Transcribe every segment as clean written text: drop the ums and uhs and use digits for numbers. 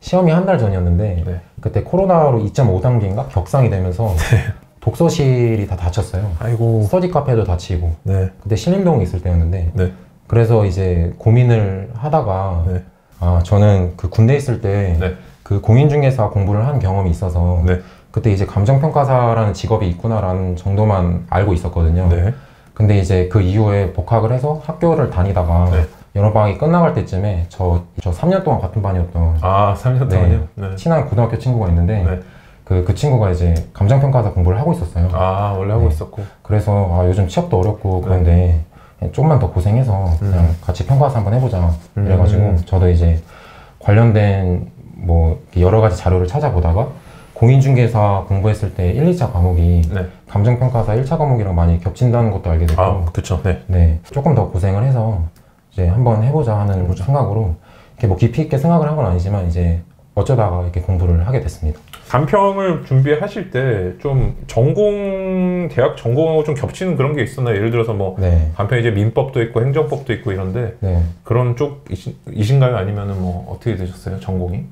시험이 한 달 전이었는데 네. 그때 코로나로 2.5단계인가 격상이 되면서 독서실이 다 닫혔어요. 아이고. 스터디 카페도 닫히고. 네. 그때 신림동에 있을 때였는데 네. 그래서 이제 고민을 하다가 네. 아 저는 그 군대 있을 때 네. 그 공인중개사 공부를 한 경험이 있어서 네. 그때 이제 감정평가사라는 직업이 있구나라는 정도만 알고 있었거든요. 네. 근데 이제 그 이후에 복학을 해서 학교를 다니다가 네. 여름방학이 끝나갈 때쯤에 저 3년 동안 같은 반이었던 아, 3년 동안요? 네. 친한 고등학교 친구가 있는데 네. 그 친구가 이제 감정평가사 공부를 하고 있었어요. 아, 원래 하고 있었고. 그래서 아, 요즘 취업도 어렵고 그런데 조금만 더 고생해서 그냥 같이 평가사 한번 해보자 이래가지고 저도 이제 관련된 뭐 여러 가지 자료를 찾아보다가 공인중개사 공부했을 때 1, 2차 과목이 네. 감정평가사 1차 과목이랑 많이 겹친다는 것도 알게 됐고 아, 그쵸. 네. 네, 조금 더 고생을 해서 이제 한번 해보자 하는 생각으로 이렇게 뭐 깊이 있게 생각을 한 건 아니지만 이제 어쩌다가 이렇게 공부를 하게 됐습니다. 간평을 준비하실 때 좀 대학 전공하고 좀 겹치는 그런 게 있었나요? 예를 들어서 뭐 네. 간평 이제 민법도 있고 행정법도 있고 이런데 네. 그런 쪽이신가요? 아니면은 뭐 어떻게 되셨어요? 전공이?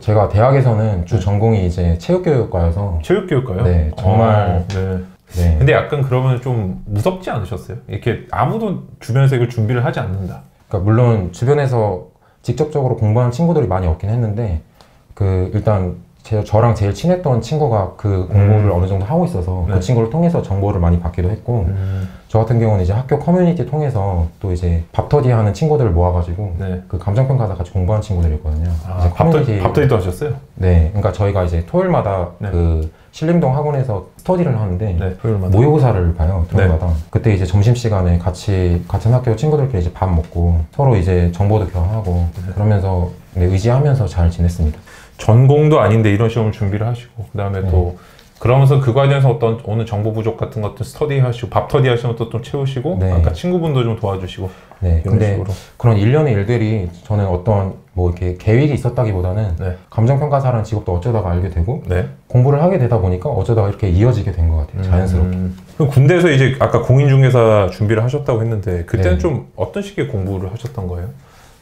제가 대학에서는 주 전공이 이제 체육교육과여서 체육교육과요? 네, 정말 네. 네. 근데 약간 그러면 좀 무섭지 않으셨어요? 이렇게 아무도 주변에서 이걸 준비를 하지 않는다. 그러니까 물론 주변에서 직접적으로 공부하는 친구들이 많이 없긴 했는데 일단 저랑 제일 친했던 친구가 그 공부를 어느 정도 하고 있어서 네. 그 친구를 통해서 정보를 많이 받기도 했고 저 같은 경우는 이제 학교 커뮤니티 통해서 또 이제 밥터디 하는 친구들을 모아가지고 네. 그 감정평가사 같이 공부하는 친구들이거든요. 아, 밥터디도 하셨어요? 네, 그러니까 저희가 이제 토요일마다 네. 그 신림동 학원에서 스터디를 하는데 네, 토요일마다. 모의고사를 봐요, 토요일마다. 네. 그때 이제 점심시간에 같은 학교 친구들끼리 이제 밥 먹고 서로 이제 정보도 교환하고 그러면서 의지하면서 잘 지냈습니다. 전공도 아닌데 이런 시험을 준비를 하시고 그 다음에 또 그러면서 그 과정에서 어느 정보 부족 같은 것도 스터디 하시고 밥터디 하시는 것도 좀 채우시고 네. 아까 친구분도 좀 도와주시고 네, 이런 근데 식으로. 그런 일련의 일들이 저는 어떤 뭐 이렇게 계획이 있었다기보다는 네. 감정평가사라는 직업도 어쩌다가 알게 되고 네. 공부를 하게 되다 보니까 어쩌다가 이렇게 이어지게 된 것 같아요, 자연스럽게. 그럼 군대에서 이제 아까 공인중개사 준비를 하셨다고 했는데 그때는 네. 좀 어떤 식의 공부를 하셨던 거예요?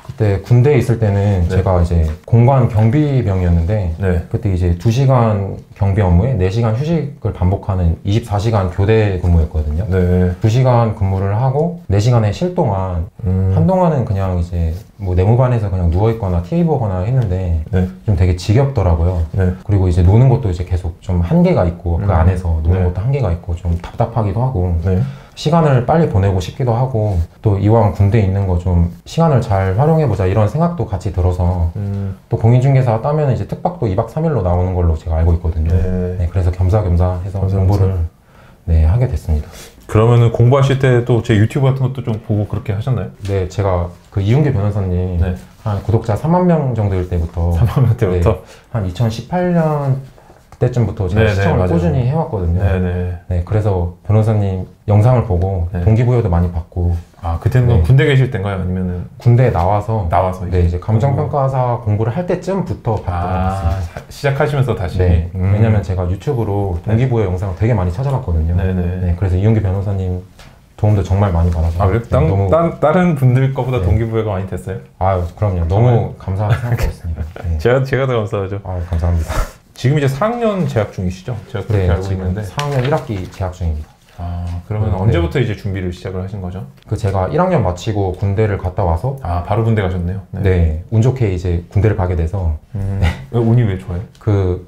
그때 군대에 있을 때는 제가 이제 공관 경비병이었는데 네. 그때 이제 2시간 경비 업무에 4시간 휴식을 반복하는 24시간 교대 근무였거든요. 네. 2시간 근무를 하고 4시간에 쉴 동안 한동안은 그냥 이제 뭐 내무반에서 그냥 누워있거나 TV 보거나 했는데 네. 좀 되게 지겹더라고요. 네. 그리고 이제 노는 것도 이제 계속 좀 한계가 있고 그 안에서 노는 네. 것도 한계가 있고 좀 답답하기도 하고 네. 시간을 빨리 보내고 싶기도 하고 또 이왕 군대에 있는 거 좀 시간을 잘 활용해보자 이런 생각도 같이 들어서 또 공인중개사 따면 이제 특박도 2박 3일로 나오는 걸로 제가 알고 있거든요. 네. 네, 그래서 겸사겸사 해서 공부를 네, 하게 됐습니다. 그러면은 공부하실 때도 제 유튜브 같은 것도 좀 보고 그렇게 하셨나요? 네, 제가 그 이윤규 변호사님 네. 한 구독자 3만 명 정도일 때부터 3만 명 때부터? 네, 한 2018년 그때쯤부터 제가 네네, 시청을 맞아요. 꾸준히 해왔거든요. 네네. 네, 그래서 변호사님 영상을 보고 네. 동기부여도 많이 받고 아, 그때는 네. 군대 계실 때인가요? 아니면은 군대에 나와서 이제? 이제 감정평가사 공부를 할 때쯤부터 봤던 것 같습니다. 시작하시면서 다시? 네, 왜냐면 제가 유튜브로 동기부여 영상을 되게 많이 찾아봤거든요. 네네. 네, 그래서 이윤규 변호사님 도움도 정말 많이 받아서. 아, 그래? 네, 다른 분들 거보다 네. 동기부여가 많이 됐어요? 아유, 그럼요. 너무 감사한 생각이었습니다. 네. 제가 더 감사하죠. 아유, 감사합니다. 지금 이제 4학년 재학 중이시죠? 제가 그렇게 네, 알고 지금 있는데. 4학년 1학기 재학 중입니다. 아, 그러면 네. 언제부터 이제 준비를 시작을 하신 거죠? 제가 1학년 마치고 군대를 갔다 와서 아, 바로 군대 가셨네요? 네, 운 좋게 이제 군대를 가게 돼서 운이 왜 좋아요?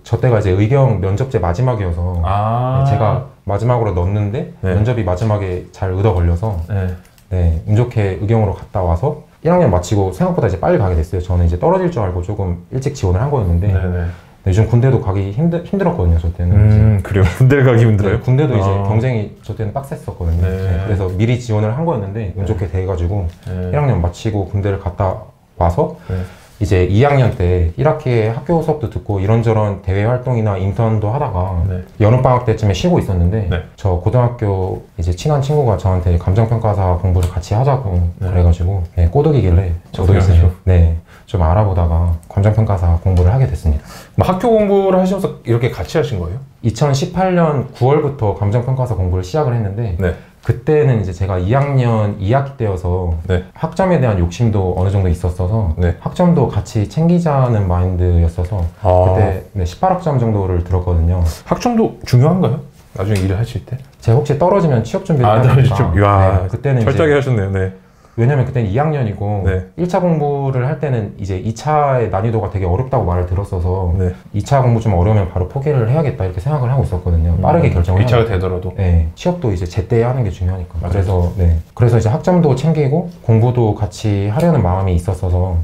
저 때가 이제 의경 면접제 마지막이어서 아, 네, 제가 마지막으로 넣었는데 네. 면접이 마지막에 잘 얻어 걸려서 네. 네, 운 좋게 의경으로 갔다 와서 1학년 마치고 생각보다 이제 빨리 가게 됐어요. 저는 이제 떨어질 줄 알고 조금 일찍 지원을 한 거였는데 네네. 요즘 군대도 가기 힘들었거든요, 저 때는. 그래요? 군대를 가기 힘들어요? 네, 군대도 이제 아. 경쟁이 저 때는 빡셌었거든요. 네. 네, 그래서 미리 지원을 한 거였는데 운 좋게 돼가지고 네. 1학년 마치고 군대를 갔다 와서 네. 이제 2학년 때 1학기에 학교 수업도 듣고 이런저런 대외 활동이나 인턴도 하다가 네. 여름방학 때쯤에 쉬고 있었는데 네. 저 고등학교 이제 친한 친구가 저한테 감정평가사 공부를 같이 하자고 네. 그래가지고 네, 꼬드기길래 저도 이제 네, 좀 알아보다가 감정평가사 공부를 하게 됐습니다. 뭐 학교 공부를 하시면서 이렇게 같이 하신 거예요? 2018년 9월부터 감정평가사 공부를 시작을 했는데 네. 그때는 이제 제가 2학년 2학기 때여서 네. 학점에 대한 욕심도 어느 정도 있었어서 네. 학점도 같이 챙기자는 마인드였어서 그때 18학점 정도를 들었거든요. 학점도 중요한가요? 나중에 일을 하실 때? 제가 혹시 떨어지면 취업 준비를 해야 되니까 야, 그때는 철저하게 이제 하셨네요. 네. 왜냐면 그때는 2학년이고 네. 1차 공부를 할 때는 이제 2차의 난이도가 되게 어렵다고 말을 들었어서 네. 2차 공부 좀 어려우면 바로 포기를 해야겠다 이렇게 생각을 하고 있었거든요. 빠르게 결정을 2차가 되더라도. 네, 취업도 이제 제때 하는 게 중요하니까. 맞아요. 그래서 그래서 이제 학점도 챙기고 공부도 같이 하려는 마음이 있었어서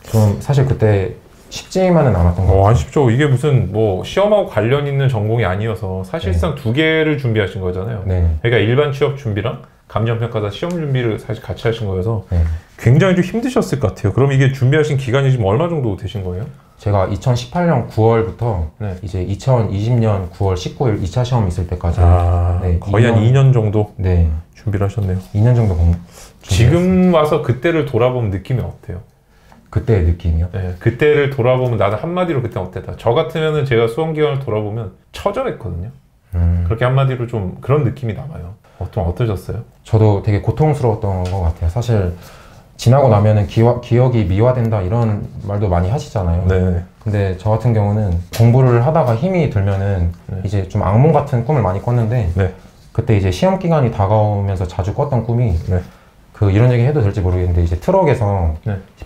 좀 사실 그때 쉽지만은 않았던 것 같아요. 안 쉽죠. 이게 무슨 뭐 시험하고 관련 있는 전공이 아니어서 사실상 두 개를 준비하신 거잖아요. 네. 그러니까 일반 취업 준비랑 감정평가사 시험 준비를 사실 같이 하신 거여서 네. 굉장히 좀 힘드셨을 것 같아요. 그럼 이게 준비하신 기간이 지금 얼마 정도 되신 거예요? 제가 2018년 9월부터 네. 이제 2020년 9월 19일 2차 시험 있을 때까지 거의 한 2년 정도 네, 준비를 하셨네요. 2년 정도 지금 와서 그때를 돌아보면 느낌이 어때요? 그때의 느낌이요? 네, 그때를 돌아보면 나는 한마디로 그때 어땠다. 저 같으면은 제가 수험 기간을 돌아보면 처절했거든요. 그렇게 한마디로 좀 그런 느낌이 남아요. 좀 어떠셨어요? 저도 되게 고통스러웠던 것 같아요. 사실 지나고 나면은 기억이 미화된다 이런 말도 많이 하시잖아요. 네. 근데 저 같은 경우는 공부를 하다가 힘이 들면은 이제 좀 악몽 같은 꿈을 많이 꿨는데 네. 그때 이제 시험 기간이 다가오면서 자주 꿨던 꿈이 이런 얘기 해도 될지 모르겠는데 이제 트럭에서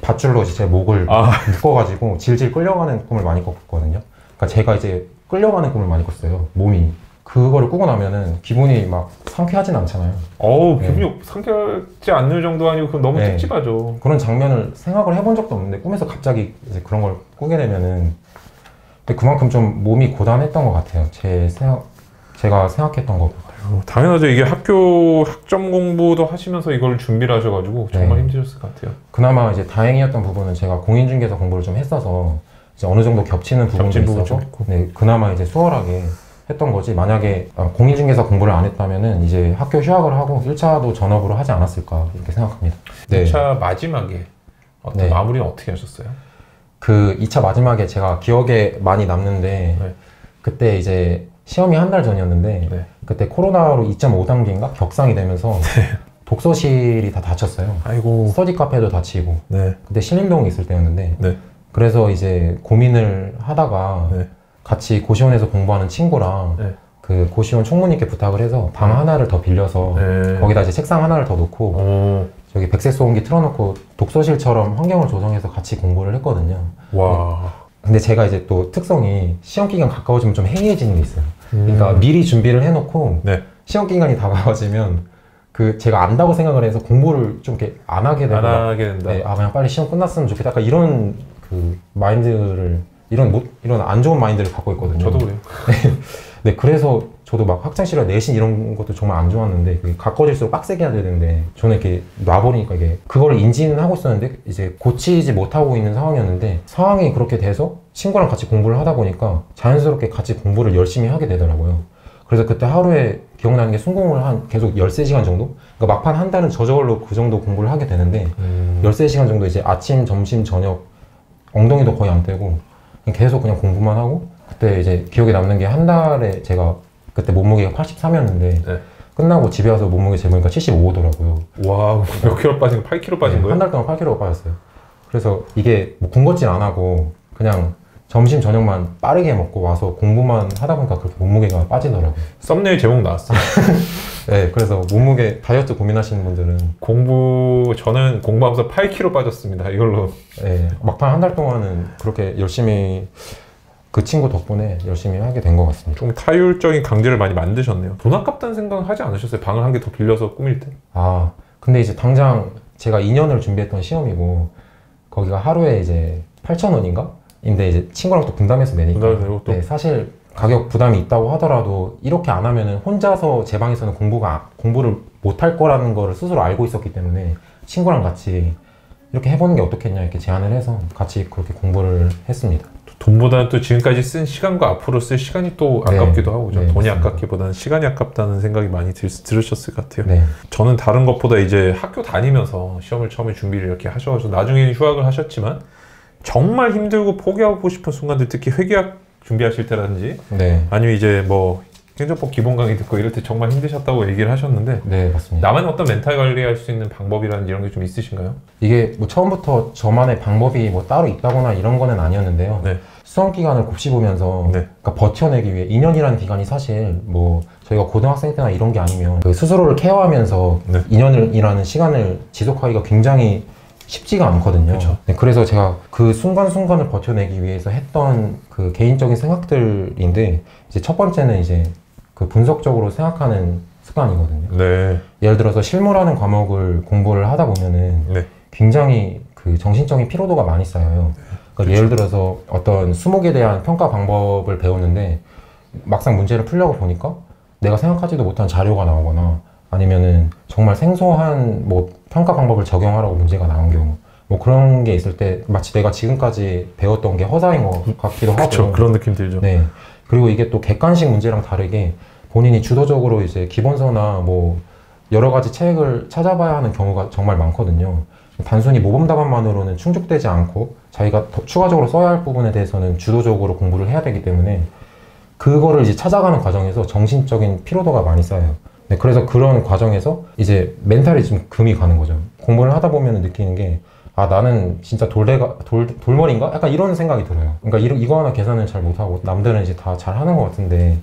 밧줄로 제 목을 묶어가지고 질질 끌려가는 꿈을 많이 꿨거든요. 그러니까 제가 이제 끌려가는 꿈을 많이 꿨어요. 몸이. 그거를 꾸고 나면은 기분이 막 상쾌하진 않잖아요. 기분이 상쾌하지 않을 정도 아니고 그건 너무 찝찝하죠. 그런 장면을 생각을 해본 적도 없는데 꿈에서 갑자기 이제 그런 걸 꾸게 되면은 근데 그만큼 좀 몸이 고단했던 것 같아요. 제가 생각했던 것보다. 당연하죠. 이게 학점 공부도 하시면서 이걸 준비를 하셔가지고 정말 힘드셨을 것 같아요. 그나마 이제 다행이었던 부분은 제가 공인중개사 공부를 좀 했어서 이제 어느 정도 겹치는 부분도 있어서 그나마 이제 수월하게 했던 거지. 만약에 공인중개사 공부를 안 했다면은 이제 학교 휴학을 하고 1차도 전업으로 하지 않았을까 이렇게 생각합니다. 2차 마지막에 마무리는 어떻게 하셨어요? 그 2차 마지막에 제가 기억에 많이 남는데 그때 이제 시험이 한 달 전이었는데 그때 코로나로 2.5단계인가 격상이 되면서 독서실이 다 닫혔어요. 아이고. 스터디 카페도 닫히고 그때 신림동에 있을 때였는데 그래서 이제 고민을 하다가 같이 고시원에서 공부하는 친구랑 그 고시원 총무님께 부탁을 해서 방 하나를 더 빌려서 거기다 이제 책상 하나를 더 놓고 저기 백색 소음기 틀어놓고 독서실처럼 환경을 조성해서 같이 공부를 했거든요. 와. 근데 제가 이제 또 특성이 시험 기간 가까워지면 좀 해이해지는 게 있어요. 그러니까 미리 준비를 해놓고 시험 기간이 다가와지면 제가 안다고 생각을 해서 공부를 좀 이렇게 안 하게 된다. 그냥 빨리 시험 끝났으면 좋겠다. 약간 이런 마인드를 이런 안 좋은 마인드를 갖고 있거든요. 저도 그래요. 네, 그래서 저도 막 학창시절 내신 이런 것도 정말 안 좋았는데 가까워질수록 빡세게 해야 되는데 저는 이렇게 놔버리니까 이게 그거를 인지는 하고 있었는데 이제 고치지 못하고 있는 상황이었는데 상황이 그렇게 돼서 친구랑 같이 공부를 하다 보니까 자연스럽게 같이 공부를 열심히 하게 되더라고요. 그래서 그때 하루에 기억나는 게 순공을 한 계속 13시간 정도? 그러니까 막판 한 달은 저절로 그 정도 공부를 하게 되는데 13시간 정도 이제 아침, 점심, 저녁 엉덩이도 거의 안 떼고 계속 그냥 공부만 하고 그때 이제 기억에 남는 게 한 달에 제가 그때 몸무게가 83이었는데 끝나고 집에 와서 몸무게 재보니까 75더라고요. 와, 몇 킬로 빠진 거? 8킬로 빠진 거예요? 한 달 동안 8kg가 빠졌어요. 그래서 이게 뭐 군것질 안 하고 그냥 점심 저녁만 빠르게 먹고 와서 공부만 하다 보니까 그렇게 몸무게가 빠지더라고요. 썸네일 제목 나왔어요. 네, 그래서 몸무게 다이어트 고민하시는 분들은 저는 공부하면서 8kg 빠졌습니다. 이걸로. 네, 막판 한 달 동안은 그렇게 열심히 그 친구 덕분에 열심히 하게 된 것 같습니다. 좀 타율적인 강제를 많이 만드셨네요. 돈 아깝다는 생각은 하지 않으셨어요? 방을 한 개 더 빌려서 꾸밀 때? 근데 이제 당장 제가 2년을 준비했던 시험이고 거기가 하루에 이제 8,000원인가? 인데 이제 친구랑 또 분담해서 내니까 네, 사실 가격 부담이 있다고 하더라도 이렇게 안 하면은 혼자서 제 방에서는 공부를 못 할 거라는 거를 스스로 알고 있었기 때문에 친구랑 같이 이렇게 해보는 게 어떻겠냐 이렇게 제안을 해서 같이 그렇게 공부를 했습니다. 돈보다는 또 지금까지 쓴 시간과 앞으로 쓸 시간이 또 아깝기도 하고 돈이 맞습니다. 아깝기보다는 시간이 아깝다는 생각이 많이 들으셨을 것 같아요. 네. 저는 다른 것보다 이제 학교 다니면서 시험을 처음에 준비를 이렇게 하셔가지고 나중에는 휴학을 하셨지만 정말 힘들고 포기하고 싶은 순간들 특히 회계학 준비하실 때라든지 아니면 이제 뭐 행정법 기본 강의 듣고 이럴 때 정말 힘드셨다고 얘기를 하셨는데 네, 맞습니다. 나만의 어떤 멘탈 관리할 수 있는 방법이라는 이런 게 좀 있으신가요? 이게 뭐 처음부터 저만의 방법이 뭐 따로 있다거나 이런 거는 아니었는데요. 네. 수험 기간을 곱씹으면서 네. 그러니까 버텨내기 위해 2년이라는 기간이 사실 뭐 저희가 고등학생 때나 이런 게 아니면 그 스스로를 케어하면서 네. 2년이라는 시간을 지속하기가 굉장히 쉽지가 않거든요. 그쵸. 네, 그래서 제가 그 순간순간을 버텨내기 위해서 했던 그 개인적인 생각들인데 이제 첫 번째는 이제 그 분석적으로 생각하는 습관이거든요. 네. 예를 들어서 실무라는 과목을 공부를 하다 보면은 네. 굉장히 그 정신적인 피로도가 많이 쌓여요. 그러니까 예를 들어서 어떤 수목에 대한 평가 방법을 배우는데 막상 문제를 풀려고 보니까 내가 생각하지도 못한 자료가 나오거나 아니면은 정말 생소한 뭐 평가 방법을 적용하라고 문제가 나온 경우 뭐 그런 게 있을 때 마치 내가 지금까지 배웠던 게 허사인 것 같기도 하고 그렇죠. 그런 느낌 들죠. 네. 그리고 이게 또 객관식 문제랑 다르게 본인이 주도적으로 이제 기본서나 뭐 여러 가지 책을 찾아봐야 하는 경우가 정말 많거든요. 단순히 모범 답안만으로는 충족되지 않고 자기가 더 추가적으로 써야 할 부분에 대해서는 주도적으로 공부를 해야 되기 때문에 그거를 이제 찾아가는 과정에서 정신적인 피로도가 많이 쌓여요. 네, 그래서 그런 과정에서 이제 멘탈이 좀 금이 가는 거죠. 공부를 하다 보면 느끼는 게 아, 나는 진짜 돌머리인가? 약간 이런 생각이 들어요. 그러니까 이거 하나 계산을 잘 못하고 남들은 이제 다 잘하는 것 같은데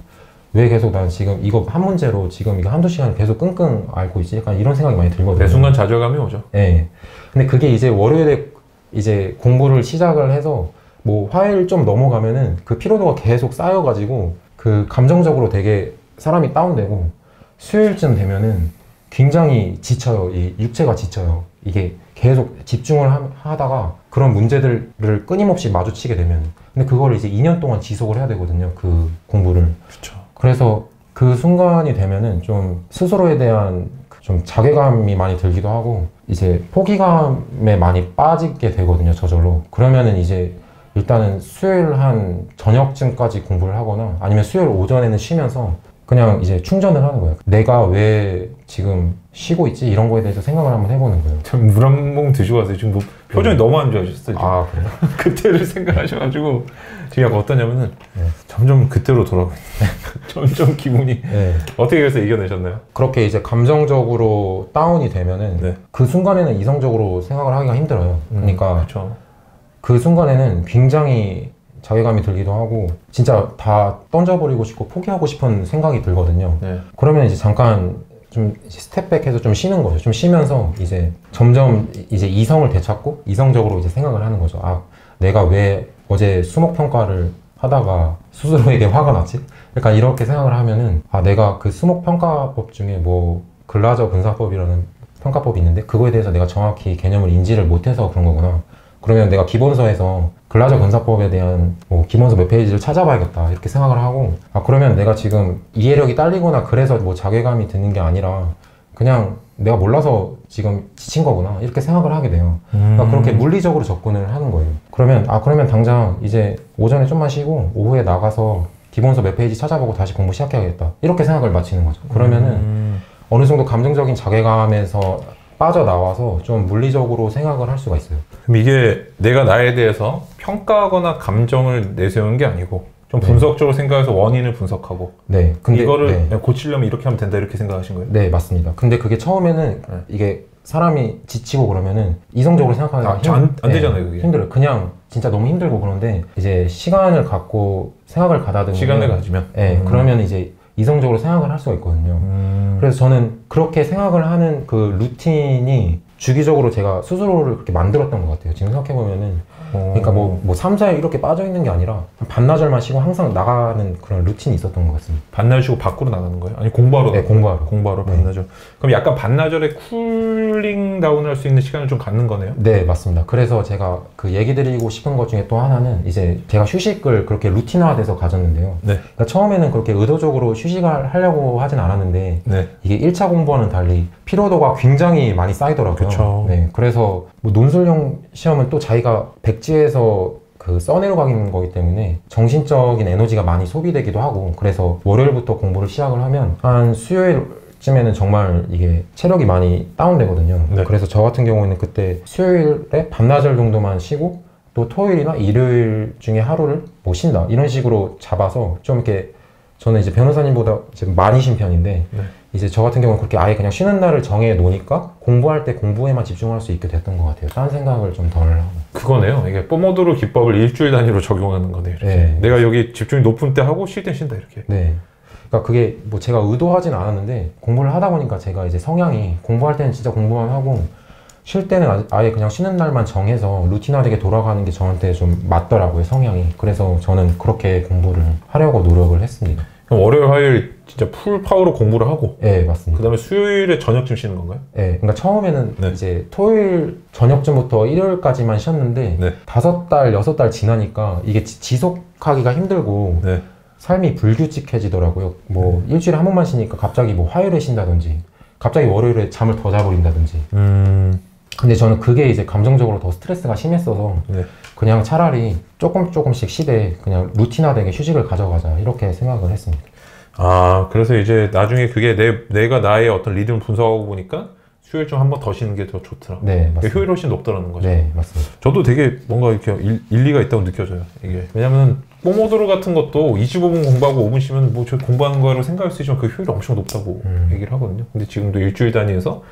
왜 계속 난 지금 이거 한 문제로 지금 이거 한두 시간을 계속 끙끙 앓고 있지? 약간 이런 생각이 많이 들거든요. 매 순간 좌절감이 오죠. 네. 근데 그게 이제 월요일에 이제 공부를 시작을 해서 뭐 화요일 좀 넘어가면은 그 피로도가 계속 쌓여가지고 그 감정적으로 되게 사람이 다운되고 수요일쯤 되면은 굉장히 지쳐요. 이 육체가 지쳐요. 이게 계속 집중을 하다가 그런 문제들을 끊임없이 마주치게 되면 근데 그거를 이제 2년 동안 지속을 해야 되거든요. 그 공부를. 그렇죠. 그래서 그 순간이 되면은 좀 스스로에 대한 좀 자괴감이 많이 들기도 하고 이제 포기감에 많이 빠지게 되거든요. 저절로. 그러면은 이제 일단은 수요일 한 저녁쯤까지 공부를 하거나 아니면 수요일 오전에는 쉬면서 그냥 이제 충전을 하는 거예요. 내가 왜 지금 쉬고 있지? 이런 거에 대해서 생각을 한번 해보는 거예요. 참 물 한 모금 드시고 와서 지금 뭐 표정이 너무 안 좋아졌어요. 아, 그래요? 그때를 생각하셔가지고 지금 약간 어떠냐면은 네. 점점 그때로 돌아가요. 점점 기분이 네. 어떻게 해서 이겨내셨나요? 그렇게 이제 감정적으로 다운이 되면은 네. 그 순간에는 이성적으로 생각을 하기가 힘들어요. 그러니까 그렇죠. 그 순간에는 굉장히 자괴감이 들기도 하고 진짜 다 던져버리고 싶고 포기하고 싶은 생각이 들거든요. 네. 그러면 이제 잠깐 좀 스텝백해서 좀 쉬는 거죠. 좀 쉬면서 이제 점점 이제 이성을 되찾고 이성적으로 이제 생각을 하는 거죠. 아, 내가 왜 어제 수목 평가를 하다가 스스로에게 화가 났지? 약간 이렇게 생각을 하면은 아, 내가 그 수목 평가법 중에 뭐 글라저 분사법이라는 평가법이 있는데 그거에 대해서 내가 정확히 개념을 인지를 못해서 그런 거구나. 그러면 내가 기본서에서 글라저 근사법에 대한 뭐 기본서 몇 페이지를 찾아봐야겠다 이렇게 생각을 하고 아 그러면 내가 지금 이해력이 딸리거나 그래서 뭐 자괴감이 드는 게 아니라 그냥 내가 몰라서 지금 지친 거구나 이렇게 생각을 하게 돼요. 그러니까 그렇게 물리적으로 접근을 하는 거예요. 그러면 당장 이제 오전에 좀만 쉬고 오후에 나가서 기본서 몇 페이지 찾아보고 다시 공부 시작해야겠다 이렇게 생각을 마치는 거죠. 그러면은 어느 정도 감정적인 자괴감에서 빠져나와서 좀 물리적으로 생각을 할 수가 있어요. 그럼 이게 내가 나에 대해서 평가하거나 감정을 내세우는 게 아니고 좀 분석적으로 생각해서 원인을 분석하고 네. 근데 이거를 네. 고치려면 이렇게 하면 된다 이렇게 생각하신 거예요? 네, 맞습니다. 근데 그게 처음에는 네. 이게 사람이 지치고 그러면은 이성적으로 생각하기가 안 되잖아요, 그게. 힘들어요. 그냥 진짜 너무 힘들고 그런데 이제 시간을 갖고 생각을 가다듬으면 시간을 가지면 네, 그러면 이제 이성적으로 생각을 할 수가 있거든요. 그래서 저는 그렇게 생각을 하는 그 루틴이 주기적으로 제가 스스로를 그렇게 만들었던 것 같아요. 지금 생각해보면은. 그러니까 뭐 3, 4일 이렇게 빠져있는 게 아니라 반나절만 쉬고 항상 나가는 그런 루틴이 있었던 것 같습니다. 반나절 쉬고 밖으로 나가는 거예요? 아니 공부하러? 네, 공부하러. 공부하러 네. 반나절. 그럼 약간 반나절에 쿨링 다운 할 수 있는 시간을 좀 갖는 거네요? 네, 맞습니다. 그래서 제가 그 얘기 드리고 싶은 것 중에 또 하나는 이제 제가 휴식을 그렇게 루틴화돼서 가졌는데요. 네. 그러니까 처음에는 그렇게 의도적으로 휴식을 하려고 하진 않았는데 네. 이게 1차 공부와는 달리 피로도가 굉장히 많이 쌓이더라고요. 그쵸. 네, 그래서 뭐 논술형 시험은 또 자기가 백지에서 그 써내려가는 거기 때문에 정신적인 에너지가 많이 소비되기도 하고 그래서 월요일부터 공부를 시작을 하면 한 수요일쯤에는 정말 이게 체력이 많이 다운되거든요. 네. 그래서 저 같은 경우에는 그때 수요일에 반나절 정도만 쉬고 또 토요일이나 일요일 중에 하루를 뭐 쉰다 이런 식으로 잡아서 좀 이렇게 저는 이제 변호사님보다 이제 많이 쉰 편인데 네. 이제 저 같은 경우는 그렇게 아예 그냥 쉬는 날을 정해 놓으니까 공부할 때 공부에만 집중할 수 있게 됐던 것 같아요. 다른 생각을 좀 덜 하고. 그거네요. 이게 포모도로 기법을 일주일 단위로 적용하는 거네요. 이렇게. 네. 내가 여기 집중이 높은 때 하고 쉴 때 쉰다 이렇게. 네. 그러니까 그게 뭐 제가 의도하진 않았는데 공부를 하다 보니까 제가 이제 성향이 공부할 때는 진짜 공부만 하고 쉴 때는 아예 그냥 쉬는 날만 정해서 루틴화되게 돌아가는 게 저한테 좀 맞더라고요, 성향이. 그래서 저는 그렇게 공부를 하려고 노력을 했습니다. 그럼 월요일, 화요일 진짜 풀 파워로 공부를 하고 네, 맞습니다. 그 다음에 수요일에 저녁쯤 쉬는 건가요? 네, 그러니까 처음에는 네. 이제 토요일 저녁쯤부터 일요일까지만 쉬었는데 네. 5달, 6달 지나니까 이게 지속하기가 힘들고 네. 삶이 불규칙해지더라고요. 뭐 일주일에 한 번만 쉬니까 갑자기 뭐 화요일에 쉰다든지 갑자기 월요일에 잠을 더 자버린다든지. 근데 저는 그게 이제 감정적으로 더 스트레스가 심했어서 네. 그냥 차라리 조금씩 쉬되 그냥 루틴화되게 휴식을 가져가자 이렇게 생각을 했습니다. 아, 그래서 이제 나중에 그게 내가 나의 어떤 리듬을 분석하고 보니까 수요일 좀 한 번 더 쉬는 게 더 좋더라. 네, 맞습니다. 효율이 훨씬 높더라는 거죠. 네, 맞습니다. 저도 되게 뭔가 이렇게 일리가 있다고 느껴져요. 이게 왜냐면 포모도로 같은 것도 25분 공부하고 5분 쉬면 뭐 저 공부하는 거로 생각할 수 있지만 그 효율이 엄청 높다고 얘기를 하거든요. 근데 지금도 일주일 단위에서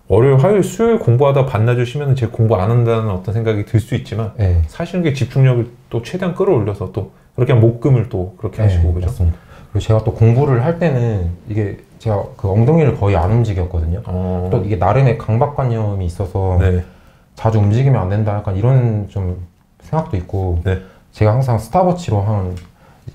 월요일, 화요일, 수요일 공부하다 반나절 쉬면 제가 공부 안 한다는 어떤 생각이 들 수 있지만 네. 사실은 그게 집중력을 또 최대한 끌어올려서 또 그렇게 하면 목금을 또 그렇게 하시고 그죠? 맞습니다. 그리고 제가 또 공부를 할 때는 이게 제가 그 엉덩이를 거의 안 움직였거든요. 또 이게 나름의 강박관념이 있어서 네. 자주 움직이면 안 된다 약간 이런 좀 생각도 있고 네. 제가 항상 스탑워치로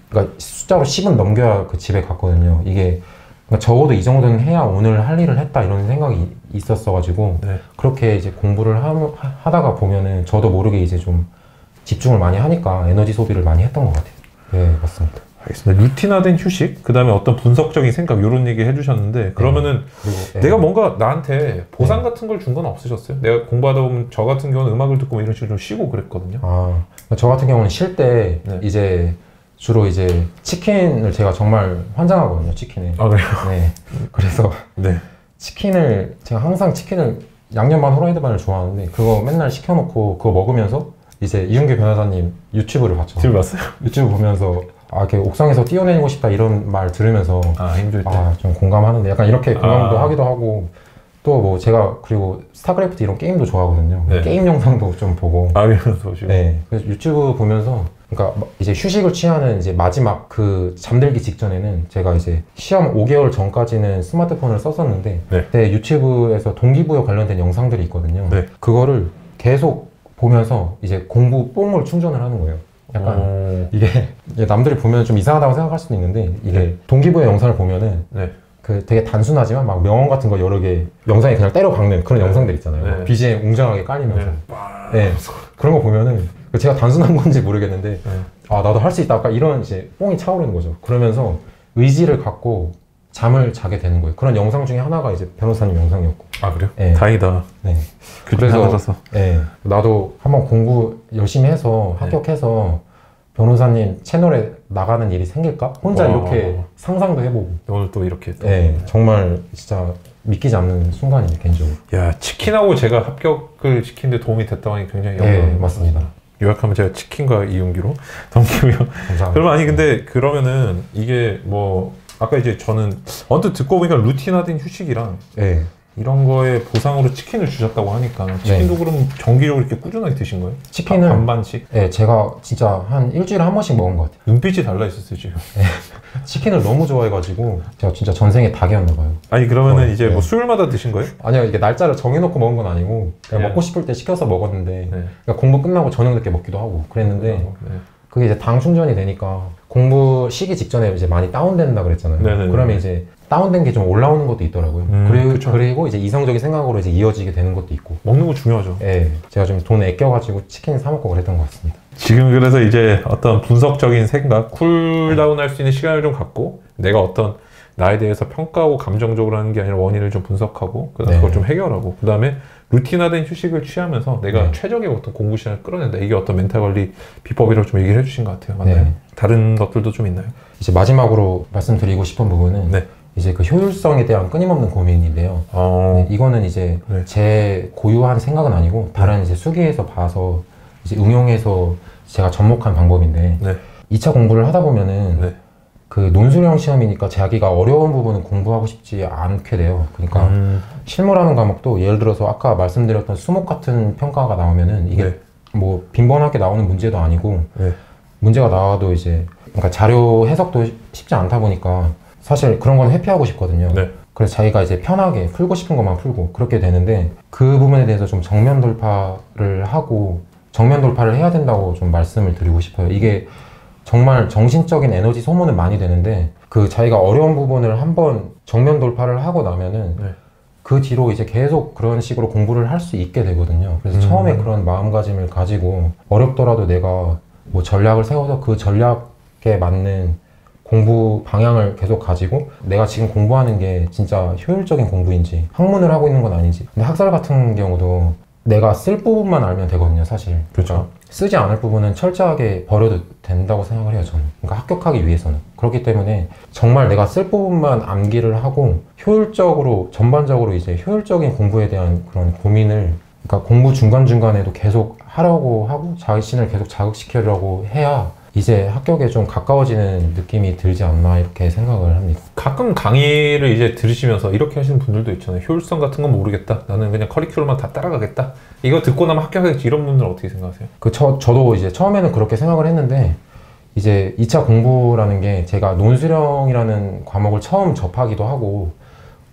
그러니까 숫자로 10은 넘겨야 그 집에 갔거든요. 이게 그러니까 적어도 이 정도는 해야 오늘 할 일을 했다 이런 생각이 있었어가지고 네. 그렇게 이제 공부를 하다가 보면은 저도 모르게 이제 좀 집중을 많이 하니까 에너지 소비를 많이 했던 것 같아요. 네, 맞습니다. 알겠습니다. 루틴화된 휴식, 그 다음에 어떤 분석적인 생각 이런 얘기 해주셨는데 그러면은 그리고 내가 뭔가 나한테 보상 같은 걸 준 건 없으셨어요? 내가 공부하다 보면 저 같은 경우는 음악을 듣고 뭐 이런 식으로 좀 쉬고 그랬거든요. 저 같은 경우는 쉴 때 네. 이제 주로 이제 치킨을 제가 정말 환장하거든요, 치킨에. 아, 그래요? 네. 그래서 네. 치킨을 제가 항상 치킨을 양념 반 후라이드 반을 좋아하는데 그거 맨날 시켜놓고 그거 먹으면서 이제 이준규 변호사님 유튜브를 봤죠. 집에 봤어요? 유튜브 보면서 이렇게 옥상에서 뛰어내리고 싶다 이런 말 들으면서 힘들 때. 좀 공감하는데 약간 이렇게 공감도 아. 하기도 하고 또 뭐 제가 그리고 스타크래프트 이런 게임도 좋아하거든요. 네. 게임 영상도 좀 보고. 이러면서 보시고. 네. 그래서 유튜브 보면서 그러니까 이제 휴식을 취하는 이제 마지막 그 잠들기 직전에는 제가 이제 시험 5개월 전까지는 스마트폰을 썼었는데 네. 그때 유튜브에서 동기부여 관련된 영상들이 있거든요. 네. 그거를 계속 보면서 이제 공부 뽕을 충전을 하는 거예요. 약간 이게 남들이 보면 좀 이상하다고 생각할 수도 있는데 이게 네. 동기부여 영상을 보면은 네. 그 되게 단순하지만 막 명언 같은 거 여러 개 영상에 그냥 때려 박는 그런 네. 영상들 있잖아요. 네. BGM 웅장하게 깔리면서. 네. 네. 그런 거 보면은 제가 단순한 건지 모르겠는데 네. 나도 할 수 있다. 약간 이런 이제 뽕이 차오르는 거죠. 그러면서 의지를 갖고 잠을 자게 되는 거예요. 그런 영상 중에 하나가 이제 변호사님 영상이었고. 그래요? 네. 다행이다. 네. 그래서 나도 한번 공부 열심히 해서 합격해서 변호사님 채널에 나가는 일이 생길까? 혼자 이렇게 상상도 해보고. 오늘 또 이렇게. 네, 정말 진짜 믿기지 않는 순간이에요, 개인적으로. 야, 치킨하고 제가 합격을 시키는데 도움이 됐다고 하니 굉장히 네, 영광입니다. 맞습니다. 요약하면 제가 치킨과 이용기로 넘기고요. 감사합니다. 그러면 근데 그러면은 이게 뭐 아까 이제 저는 언뜻 듣고 보니까 루틴화된 휴식이랑 네. 이런 거에 보상으로 치킨을 주셨다고 하니까 치킨도 그럼 정기적으로 이렇게 꾸준하게 드신 거예요? 치킨을 반반씩? 네, 제가 진짜 한 일주일에 한 번씩 먹은 것 같아요. 눈빛이 달라 있었어요 지금. 치킨을 너무 좋아해가지고 제가 진짜 전생에 닭이었나 봐요. 아니 그러면은 이제 네. 뭐 수요일마다 드신 거예요? 아니요, 이게 날짜를 정해놓고 먹은 건 아니고 그냥 네. 먹고 싶을 때 시켜서 먹었는데 네. 그러니까 공부 끝나고 저녁 늦게 먹기도 하고 그랬는데 네. 그게 이제 당 충전이 되니까 공부 시기 직전에 이제 많이 다운된다 그랬잖아요. 네네네. 그러면 이제 다운된 게 좀 올라오는 것도 있더라고요. 그쵸. 그리고 이제 이성적인 생각으로 이제 이어지게 되는 것도 있고. 먹는 거 중요하죠. 예, 제가 좀 돈 아껴가지고 치킨 사 먹고 그랬던 것 같습니다. 지금 그래서 이제 어떤 분석적인 생각, 쿨다운 할 수 있는 시간을 좀 갖고 내가 어떤 나에 대해서 평가하고 감정적으로 하는 게 아니라 원인을 좀 분석하고 그다음에 네. 그걸 좀 해결하고 그다음에 루틴화된 휴식을 취하면서 내가 네. 최적의 어떤 공부 시간을 끌어낸다. 이게 어떤 멘탈 관리 비법이라고 좀 얘기를 해주신 것 같아요. 맞나요? 네. 다른 것들도 좀 있나요? 이제 마지막으로 말씀드리고 싶은 부분은 네. 이제 그 효율성에 대한 끊임없는 고민인데요. 네, 이거는 이제 네. 제 고유한 생각은 아니고 다른 이제 수기에서 봐서 이제 응용해서 제가 접목한 방법인데 네. 2차 공부를 하다 보면은 네. 그 논술형 시험이니까 자기가 어려운 부분은 공부하고 싶지 않게 돼요. 그러니까 실무라는 과목도 예를 들어서 아까 말씀드렸던 수목 같은 평가가 나오면은 이게 네. 뭐 빈번하게 나오는 문제도 아니고 네. 문제가 나와도 이제 그러니까 자료 해석도 쉽지 않다 보니까 사실 그런 건 회피하고 싶거든요. 네. 그래서 자기가 이제 편하게 풀고 싶은 것만 풀고 그렇게 되는데 그 부분에 대해서 좀 정면 돌파를 하고 정면 돌파를 해야 된다고 좀 말씀을 드리고 싶어요. 이게 정말 정신적인 에너지 소모는 많이 되는데 그 자기가 어려운 부분을 한번 정면 돌파를 하고 나면은 네. 그 뒤로 이제 계속 그런 식으로 공부를 할 수 있게 되거든요. 그래서 처음에 그런 마음가짐을 가지고 어렵더라도 내가 뭐 전략을 세워서 그 전략에 맞는 공부 방향을 계속 가지고 내가 지금 공부하는 게 진짜 효율적인 공부인지 학문을 하고 있는 건 아닌지. 근데 학살 같은 경우도 내가 쓸 부분만 알면 되거든요, 사실. 그렇죠. 쓰지 않을 부분은 철저하게 버려도 된다고 생각을 해요, 저는. 그러니까 합격하기 위해서는. 그렇기 때문에 정말 내가 쓸 부분만 암기를 하고 효율적으로, 전반적으로 이제 효율적인 공부에 대한 그런 고민을 그러니까 공부 중간중간에도 계속 하려고 하고 자신을 계속 자극시키려고 해야 이제 합격에 좀 가까워지는 느낌이 들지 않나 이렇게 생각을 합니다. 가끔 강의를 이제 들으시면서 이렇게 하시는 분들도 있잖아요. 효율성 같은 건 모르겠다. 나는 그냥 커리큘럼만 다 따라가겠다. 이거 듣고 나면 합격하겠지. 이런 분들은 어떻게 생각하세요? 저도 이제 처음에는 그렇게 생각을 했는데 이제 2차 공부라는 게 제가 논술형이라는 과목을 처음 접하기도 하고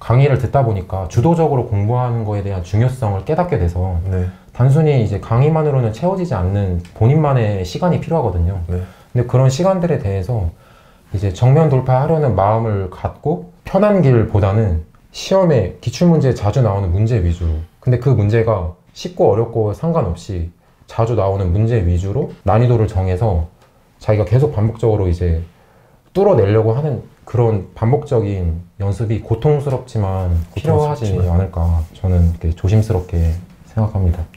강의를 듣다 보니까 주도적으로 공부하는 거에 대한 중요성을 깨닫게 돼서 네. 단순히 이제 강의만으로는 채워지지 않는 본인만의 시간이 필요하거든요. 네. 근데 그런 시간들에 대해서 이제 정면 돌파하려는 마음을 갖고 편한 길보다는 시험에 기출문제에 자주 나오는 문제 위주. 근데 그 문제가 쉽고 어렵고 상관없이 자주 나오는 문제 위주로 난이도를 정해서 자기가 계속 반복적으로 이제 뚫어내려고 하는 그런 반복적인 연습이 고통스럽지만 필요하지 않을까 저는 이렇게 조심스럽게 생각합니다.